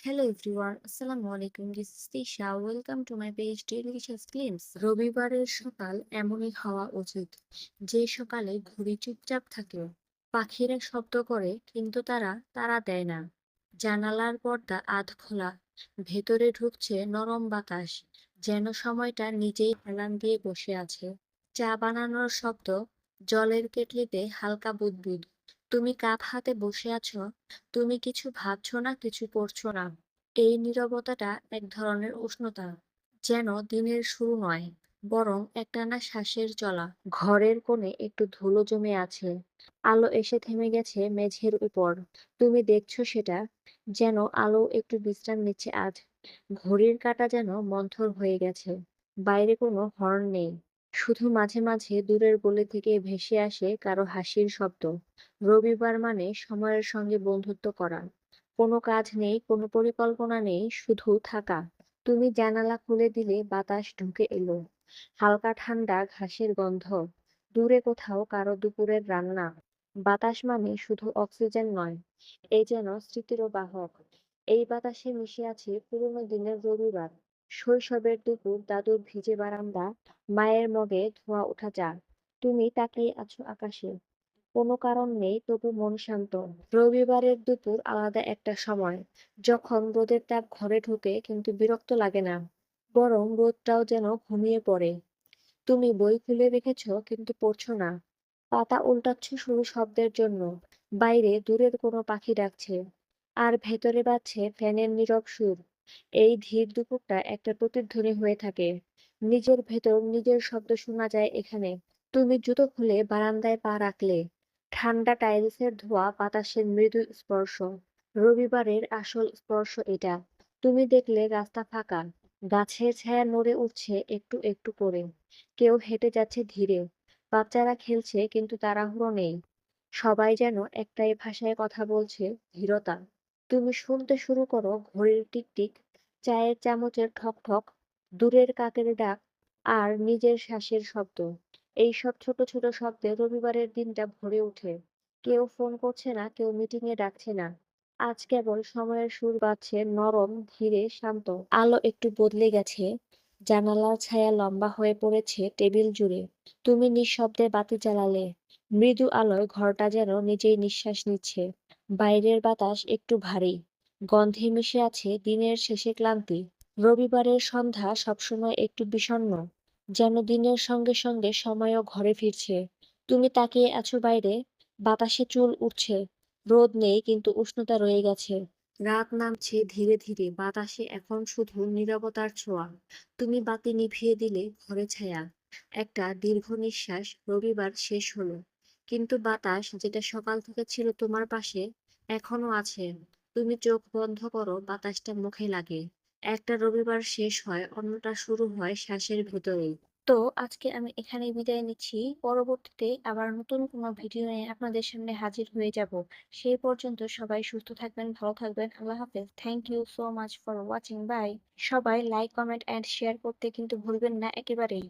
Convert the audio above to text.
Hello everyone, Assalamu alaikum. This is Tisha. Welcome to my page Delicious Glimpse. রবিবারের সকাল এমনই হওয়া উচিত যে সকালে ঘড়ি চুপচাপ থাকে, পাখিরা শব্দ করে কিন্তু তারা তাড়া দেয় না। জানালার পর্দা আধ খোলা, ভেতরে ঢুকছে নরম বাতাস, যেন সময়টা নিজেই হেলান দিয়ে বসে আছে। চা বানানোর শব্দ, জলের কেটলিতে হালকা বুদবুদ। তুমি কাপ হাতে বসে আছো, তুমি কিছু ভাবছো না, কিছু করছো না। এই নীরবতাটা এক ধরনের উষ্ণতা, যেন দিনের শুরু নয়, বরং একটানা শ্বাসের চলা। ঘরের কোণে একটু ধুলো জমে আছে, আলো এসে থেমে গেছে মেঝের উপর। তুমি দেখছো সেটা, যেন আলো একটু বিশ্রাম নিচ্ছে আজ। ঘড়ির কাঁটা যেন মন্থর হয়ে গেছে। বাইরে কোনো হর্ন নেই, শুধু মাঝে মাঝে দূরের গলি থেকে ভেসে আসে কারো হাসির শব্দ। রবিবার মানে সময়ের সঙ্গে বন্ধুত্ব করা। কোনো কাজ নেই, কোনো পরিকল্পনা নেই, শুধু থাকা। তুমি জানালা খুলে দিলে বাতাস ঢুকে এলো, হালকা ঠান্ডা ঘাসের গন্ধ, দূরে কোথাও কারো দুপুরের রান্না। বাতাস মানে শুধু অক্সিজেন নয়, এই যেন স্মৃতিরও বাহক। এই বাতাসে মিশে আছে পুরোনো দিনের রবিবার, শৈশবের দুপুর, দাদুর ভিজে বারান্দা, মায়ের মগে ধোঁয়া ওঠা চা। তুমি তাকিয়ে আছো আকাশে, কোনো কারণ নেই, তবু মন শান্ত। রবিবারের দুপুর আলাদা একটা সময়, যখন রোদের তাপ ঘরে ঢোকে কিন্তু বিরক্ত লাগে না, বরং রোদটাও যেন ঘুমিয়ে পড়ে। তুমি বই খুলে রেখেছো কিন্তু পড়ছো না, পাতা উল্টাচ্ছ শুধু শব্দের জন্য। বাইরে দূরের কোনো পাখি ডাকছে, আর ভেতরে বাজছে ফ্যানের নীরব সুর। এই ধীর দুপুরটা একটা প্রতিধ্বনি হয়ে থাকে, নিজের ভেতর নিজের শব্দ শোনা যায় এখানে। তুমি জুতো খুলে বারান্দায় পা রাখলে, ঠান্ডা টাইলসের ধোয়া, বাতাসের মৃদু স্পর্শ। রবিবারের আসল স্পর্শ এটা। তুমি দেখলে রাস্তা ফাঁকা, গাছের ছায়া নড়ে উঠছে একটু একটু করে, কেউ হেঁটে যাচ্ছে ধীরে, বাচ্চারা খেলছে কিন্তু তাড়াহুড়ো নেই। সবাই যেন একটাই ভাষায় কথা বলছে, ধীরতা। তুমি শুনতে শুরু করো ঘড়ির টিকটিক, চায়ের চামচের ঠক ঠক, দূরের কাকের ডাক, আর নিজের শ্বাসের শব্দ। এইসব ছোট ছোট শব্দে রবিবারের দিনটা ভরে ওঠে। কেউ ফোন করছে না, কেউ মিটিং এ ডাকছে না। আজ কেবল সময়ের সুর বাজছে নরম, ধীরে, শান্ত। আলো একটু বদলে গেছে, জানালার ছায়া লম্বা হয়ে পড়েছে টেবিল জুড়ে। তুমি নিঃশব্দে বাতি জ্বালালে, মৃদু আলোয় ঘরটা যেন নিজেই নিঃশ্বাস নিচ্ছে। বাইরের বাতাস একটু ভারী, গন্ধে মিশে আছে দিনের শেষে ক্লান্তি। রবিবারের সন্ধ্যা সবসময় একটু বিষণ্ণ, যেন দিনের সঙ্গে সঙ্গে সময়ও ঘরে ফিরছে। তুমি তাকিয়ে আছো বাইরে, বাতাসে চুল উঠছে, রোদ নেই কিন্তু উষ্ণতা রয়ে গেছে। রাত নামছে ধীরে ধীরে, বাতাসে এখন শুধু নীরবতার ছোঁয়া। তুমি বাতি নিভিয়ে দিলে, ঘরে ছায়া। একটা দীর্ঘ নিঃশ্বাস, রবিবার শেষ হলো। কিন্তু বাতাস, যেটা সকাল থেকে ছিল তোমার পাশে, এখনো আছে। তুমি চোখ বন্ধ করো, বাতাসটা মুখে লাগে। একটা রবিবার শেষ হয়, অন্যটা শুরু হয় শ্বাসের ভেতরেই। তো আজকে আমি এখানেই বিদায় নিচ্ছি। পরবর্তীতে আবার নতুন কোনো ভিডিও নিয়ে আপনাদের সামনে হাজির হয়ে যাব। সেই পর্যন্ত সবাই সুস্থ থাকবেন, ভালো থাকবেন। আল্লাহ হাফেজ। Thank you so much for watching. Bye. সবাই লাইক, কমেন্ট অ্যান্ড শেয়ার করতে কিন্তু ভুলবেন না একেবারেই।